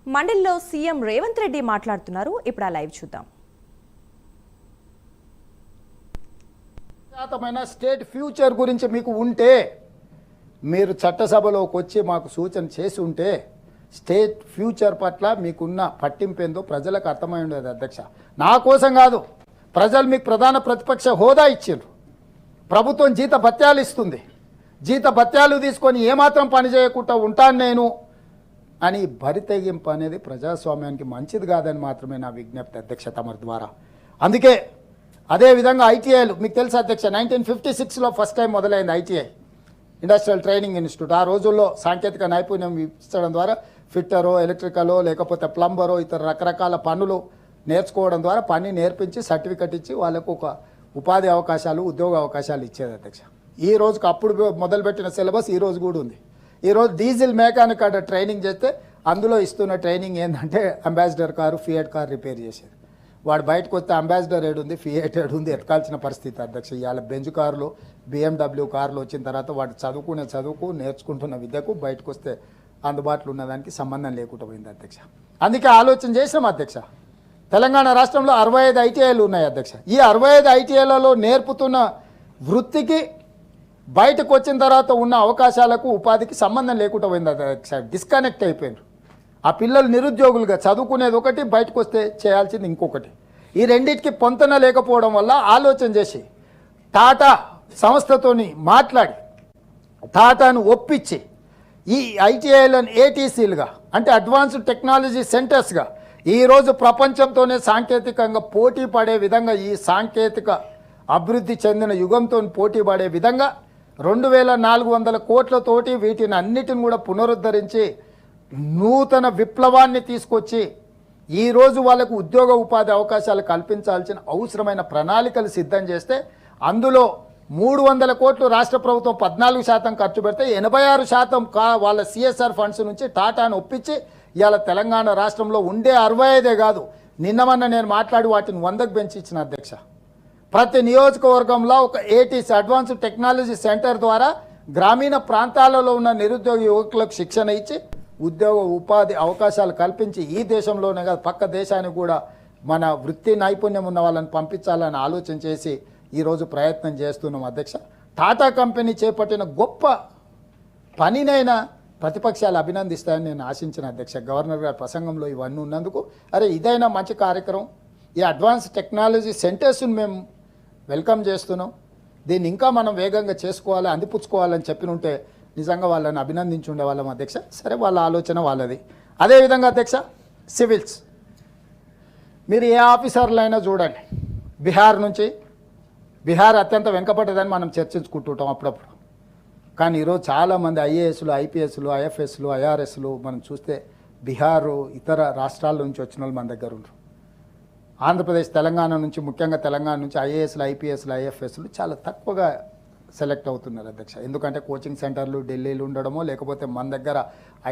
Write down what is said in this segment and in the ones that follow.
మండలిలో సీఎం రేవంత్ రెడ్డి మాట్లాడుతున్నారు. ఇప్పుడు ఆ లైవ్ చూద్దాం. శాతమైన స్టేట్ ఫ్యూచర్ గురించి మీకు ఉంటే మీరు చట్టసభలోకి వచ్చి మాకు సూచన చేసి ఉంటే స్టేట్ ఫ్యూచర్ పట్ల మీకున్న పట్టింపేందో ప్రజలకు అర్థమై ఉండేది అధ్యక్ష. నా కోసం కాదు, ప్రజలు మీకు ప్రధాన ప్రతిపక్ష హోదా ఇచ్చారు, ప్రభుత్వం జీత భత్యాలు ఇస్తుంది, జీత భత్యాలు తీసుకొని ఏమాత్రం పని చేయకుండా ఉంటాను నేను అని బరితెగింపు అనేది ప్రజాస్వామ్యానికి మంచిది కాదని మాత్రమే నా విజ్ఞప్తి అధ్యక్ష తమరి ద్వారా. అందుకే అదేవిధంగా ఐటీఐలు మీకు తెలుసు అధ్యక్ష, 1956లో ఫస్ట్ టైం మొదలైంది ఐటీఐ, ఇండస్ట్రియల్ ట్రైనింగ్ ఇన్స్టిట్యూట్. ఆ రోజుల్లో సాంకేతిక నైపుణ్యం ఇచ్చడం ద్వారా ఫిట్టరో, ఎలక్ట్రికలో, లేకపోతే ప్లంబరో, ఇతర రకరకాల పనులు నేర్చుకోవడం ద్వారా పని నేర్పించి సర్టిఫికెట్ ఇచ్చి వాళ్ళకు ఒక ఉపాధి అవకాశాలు, ఉద్యోగ అవకాశాలు ఇచ్చేది అధ్యక్ష. ఈ రోజుకి అప్పుడు మొదలుపెట్టిన సిలబస్ ఈ రోజు కూడా ఉంది. ఈరోజు డీజిల్ మెకానిక్ అక్కడ ట్రైనింగ్ చేస్తే అందులో ఇస్తున్న ట్రైనింగ్ ఏంటంటే ambassador car, fiat car repair చేసేది. వాడు బయటకు వస్తే అంబాసిడర్ ఏడుంది, ఫియట్ ఏడుంది ఎతకాల్సిన పరిస్థితి అధ్యక్ష. ఇవాళ బెంజ్ కార్లు, BMW కార్లు వచ్చిన తర్వాత వాడు చదువుకు నేర్చుకుంటున్న విద్యకు బయటకు వస్తే అందుబాటులో ఉన్నదానికి సంబంధం లేకుండా పోయింది అధ్యక్ష. అందుకే ఆలోచన చేసినాం అధ్యక్ష. తెలంగాణ రాష్ట్రంలో 65 ఐటీఐలు ఉన్నాయి అధ్యక్ష. ఈ 65 ఐటీఐలలో నేర్పుతున్న వృత్తికి బయటకు వచ్చిన తర్వాత ఉన్న అవకాశాలకు, ఉపాధికి సంబంధం లేకుండా పోయింది అధ్యక్ష. డిస్కనెక్ట్ అయిపోయినారు. ఆ పిల్లలు నిరుద్యోగులుగా చదువుకునేది ఒకటి, బయటకు వస్తే చేయాల్సింది ఇంకొకటి. ఈ రెండింటికి పొంతన లేకపోవడం వల్ల ఆలోచన చేసి టాటా సంస్థతోని మాట్లాడి టాటాను ఒప్పించి ఈ ఐటీఐలను ఏటీసీలుగా అంటే అడ్వాన్స్డ్ టెక్నాలజీ సెంటర్స్గా ఈరోజు ప్రపంచంతోనే సాంకేతికంగా పోటీ పడే విధంగా, ఈ సాంకేతిక అభివృద్ధి చెందిన యుగంతో పోటీ పడే విధంగా 2400 కోట్లతోటి వీటిని అన్నిటిని కూడా పునరుద్ధరించి నూతన విప్లవాన్ని తీసుకొచ్చి ఈరోజు వాళ్ళకు ఉద్యోగ ఉపాధి అవకాశాలు కల్పించాల్సిన అవసరమైన ప్రణాళికలు సిద్ధం చేస్తే అందులో 300 కోట్లు రాష్ట్ర ప్రభుత్వం 14% ఖర్చు పెడితే 86% వాళ్ళ సిఎస్ఆర్ ఫండ్స్ నుంచి టాటాను ఒప్పించి ఇవాళ తెలంగాణ రాష్ట్రంలో ఉండే 65 కాదు, నిన్నమన్న నేను మాట్లాడి వాటిని 100కు పెంచి ఇచ్చిన అధ్యక్ష. ప్రతి నియోజకవర్గంలో ఒక ఏటీసీ అడ్వాన్స్డ్ టెక్నాలజీ సెంటర్ ద్వారా గ్రామీణ ప్రాంతాలలో ఉన్న నిరుద్యోగ యువకులకు శిక్షణ ఇచ్చి ఉద్యోగ ఉపాధి అవకాశాలు కల్పించి ఈ దేశంలోనే కాదు పక్క దేశానికి కూడా మన వృత్తి నైపుణ్యం ఉన్న వాళ్ళని పంపించాలని ఆలోచన చేసి ఈరోజు ప్రయత్నం చేస్తున్నాం అధ్యక్ష. టాటా కంపెనీ చేపట్టిన గొప్ప పనినైనా ప్రతిపక్షాలు అభినందిస్తాయని నేను ఆశించిన అధ్యక్ష. గవర్నర్ గారి ప్రసంగంలో ఇవన్నీ ఉన్నందుకు అరే ఇదైనా మంచి కార్యక్రమం, ఈ అడ్వాన్స్ టెక్నాలజీ సెంటర్స్ని మేము వెల్కమ్ చేస్తున్నాం, దీన్ని ఇంకా మనం వేగంగా చేసుకోవాలి, అందిపుచ్చుకోవాలని చెప్పినుంటే నిజంగా వాళ్ళని అభినందించి ఉండేవాళ్ళం అధ్యక్ష. సరే వాళ్ళ ఆలోచన వాళ్ళది. అదేవిధంగా అధ్యక్ష సివిల్స్ మీరు ఏ ఆఫీసర్లైనా చూడండి, బీహార్ అత్యంత వెనుకబడ్డదని మనం చర్చించుకుంటుంటాం అప్పుడప్పుడు. కానీ ఈరోజు చాలామంది ఐఏఎస్లు, ఐపీఎస్లు, ఐఎఫ్ఎస్లు, ఐఆర్ఎస్లు మనం చూస్తే బీహారు ఇతర రాష్ట్రాల నుంచి వచ్చిన వాళ్ళు మన దగ్గర ఉన్నారు. ఆంధ్రప్రదేశ్, తెలంగాణ నుంచి, ముఖ్యంగా తెలంగాణ నుంచి ఐఏఎస్లు, ఐపీఎస్లు, ఐఎఫ్ఎస్లు చాలా తక్కువగా సెలెక్ట్ అవుతున్నారు అధ్యక్ష. ఎందుకంటే కోచింగ్ సెంటర్లు ఢిల్లీలో ఉండడమో, లేకపోతే మన దగ్గర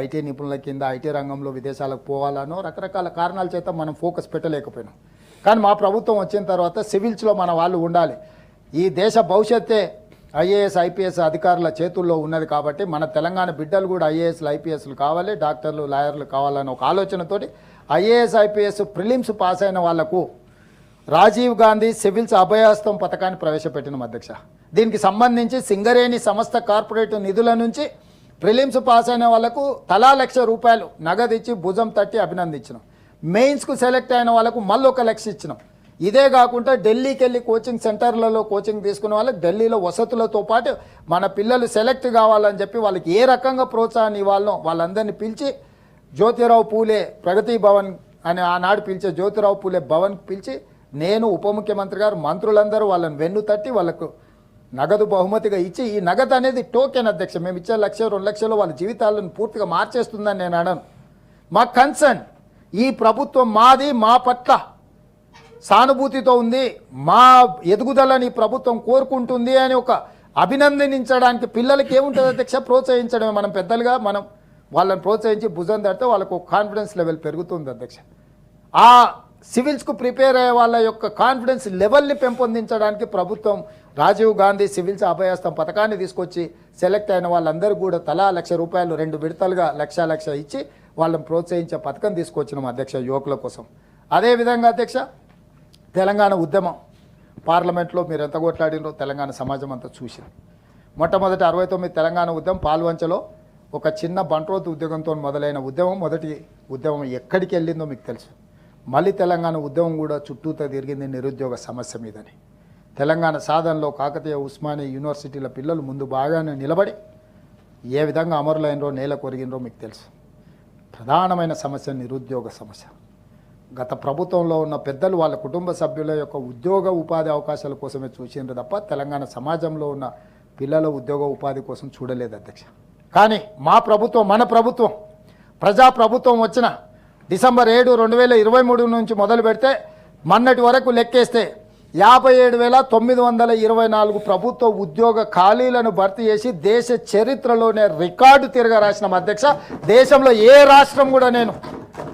ఐటీ నిపుణుల కింద ఐటీ రంగంలో విదేశాలకు పోవాలనో రకరకాల కారణాల చేత మనం ఫోకస్ పెట్టలేకపోయినాం. కానీ మా ప్రభుత్వం వచ్చిన తర్వాత సివిల్స్లో మన వాళ్ళు ఉండాలి, ఈ దేశ భవిష్యత్తే ఐఏఎస్, ఐపీఎస్ అధికారుల చేతుల్లో ఉన్నది కాబట్టి మన తెలంగాణ బిడ్డలు కూడా ఐఏఎస్లు, ఐపీఎస్లు కావాలి, డాక్టర్లు, లాయర్లు కావాలని ఒక ఆలోచనతోటి ఐఏఎస్, ఐపీఎస్ ప్రిలిమ్స్ పాస్ అయిన వాళ్లకు రాజీవ్ గాంధీ సివిల్స్ అభయహస్తం పథకాన్ని ప్రవేశపెట్టినాం అధ్యక్ష. దీనికి సంబంధించి సింగరేణి సంస్థ కార్పొరేట్ నిధుల నుంచి ప్రిలిమ్స్ పాస్ అయిన వాళ్లకు తలా ₹1,00,000 నగదు ఇచ్చి భుజం తట్టి అభినందించినాం. మెయిన్స్కు సెలెక్ట్ అయిన వాళ్ళకు మళ్ళీ ₹1,00,000 ఇచ్చినాం. ఇదే కాకుండా ఢిల్లీకి వెళ్ళి కోచింగ్ సెంటర్లలో కోచింగ్ తీసుకునే వాళ్ళకి ఢిల్లీలో వసతులతో పాటు మన పిల్లలు సెలెక్ట్ కావాలని చెప్పి వాళ్ళకి ఏ రకంగా ప్రోత్సాహాన్ని ఇవ్వాలనో వాళ్ళందరినీ పిలిచి జ్యోతిరావు పూలే ప్రగతి భవన్ అని ఆనాడు పిలిచే జ్యోతిరావు పూలే భవన్కి పిలిచి నేను, ఉప ముఖ్యమంత్రి గారు, మంత్రులందరూ వాళ్ళని వెన్ను తట్టి వాళ్ళకు నగదు బహుమతిగా ఇచ్చి, ఈ నగదు అనేది టోకెన్ అధ్యక్ష, మేము ఇచ్చే 1,00,000, 2,00,000 వాళ్ళ జీవితాలను పూర్తిగా మార్చేస్తుందని నేను అనను. మా కన్సర్న్ ఈ ప్రభుత్వం మాది, మా పట్ల సానుభూతితో ఉంది, మా ఎదుగుదలని ప్రభుత్వం కోరుకుంటుంది అని ఒక అభినందించడానికి పిల్లలకి ఏముంటుంది అధ్యక్ష? ప్రోత్సహించడమే. మనం పెద్దలుగా మనం వాళ్ళని ప్రోత్సహించి భుజం తడితే వాళ్ళకు కాన్ఫిడెన్స్ లెవెల్ పెరుగుతుంది అధ్యక్ష. ఆ సివిల్స్కు ప్రిపేర్ అయ్యే వాళ్ళ యొక్క కాన్ఫిడెన్స్ లెవెల్ని పెంపొందించడానికి ప్రభుత్వం రాజీవ్ గాంధీ సివిల్స్ అభయహస్తం పథకాన్ని తీసుకొచ్చి సెలెక్ట్ అయిన వాళ్ళందరూ కూడా తలా ₹1,00,000 2 విడతలుగా 1,00,000 ఇచ్చి వాళ్ళని ప్రోత్సహించే పథకం తీసుకొచ్చినాం అధ్యక్ష యువకుల కోసం. అదేవిధంగా అధ్యక్ష తెలంగాణ ఉద్యమం పార్లమెంట్లో మీరు ఎంత కొట్లాడినో తెలంగాణ సమాజం అంతా చూసింది. మొట్టమొదటి 69 తెలంగాణ ఉద్యమం పాల్వంచలో ఒక చిన్న బంట్రోతు ఉద్యోగంతో మొదలైన ఉద్యమం, మొదటి ఉద్యమం ఎక్కడికి వెళ్ళిందో మీకు తెలుసు. మళ్ళీ తెలంగాణ ఉద్యమం కూడా చుట్టూతో తిరిగింది నిరుద్యోగ సమస్య మీదని. తెలంగాణ సాధనలో కాకతీయ ఉస్మానియా యూనివర్సిటీల పిల్లలు ముందు బాగానే నిలబడి ఏ విధంగా అమరులైనరో నేల కొరిగినరో మీకు తెలుసు. ప్రధానమైన సమస్య నిరుద్యోగ సమస్య. గత ప్రభుత్వంలో ఉన్న పెద్దలు వాళ్ళ కుటుంబ సభ్యుల యొక్క ఉద్యోగ ఉపాధి అవకాశాల కోసమే చూసిండ్రు తప్ప తెలంగాణ సమాజంలో ఉన్న పిల్లల ఉద్యోగ ఉపాధి కోసం చూడలేదు అధ్యక్ష. కానీ మా ప్రభుత్వం, మన ప్రభుత్వం, ప్రజా ప్రభుత్వం వచ్చిన డిసెంబర్ 7, 2023 నుంచి మొదలు పెడితే మొన్నటి వరకు లెక్కేస్తే 57,924 ప్రభుత్వ ఉద్యోగ ఖాళీలను భర్తీ చేసి దేశ చరిత్రలోనే రికార్డు తిరగరాసిన అధ్యక్ష. దేశంలో ఏ రాష్ట్రం కూడా, నేను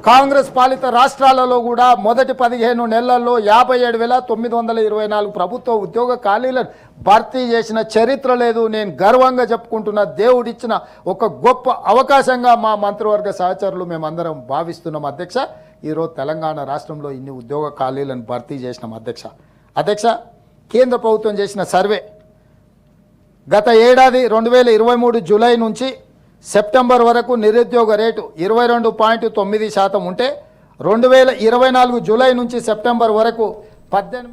కాంగ్రెస్ పాలిత రాష్ట్రాలలో కూడా మొదటి 15 నెలల్లో 57,924 ప్రభుత్వ ఉద్యోగ ఖాళీలను భర్తీ చేసిన చరిత్ర లేదు. నేను గర్వంగా చెప్పుకుంటున్న, దేవుడిచ్చిన ఒక గొప్ప అవకాశంగా మా మంత్రివర్గ సహచరులు మేమందరం భావిస్తున్నాం అధ్యక్ష. ఈరోజు తెలంగాణ రాష్ట్రంలో ఇన్ని ఉద్యోగ ఖాళీలను భర్తీ చేసినాం అధ్యక్ష. కేంద్ర ప్రభుత్వం చేసిన సర్వే గత ఏడాది 2023 జూలై నుంచి సెప్టెంబర్ వరకు నిరుద్యోగ రేటు 22.9% ఉంటే 2024 జూలై నుంచి సెప్టెంబర్ వరకు 18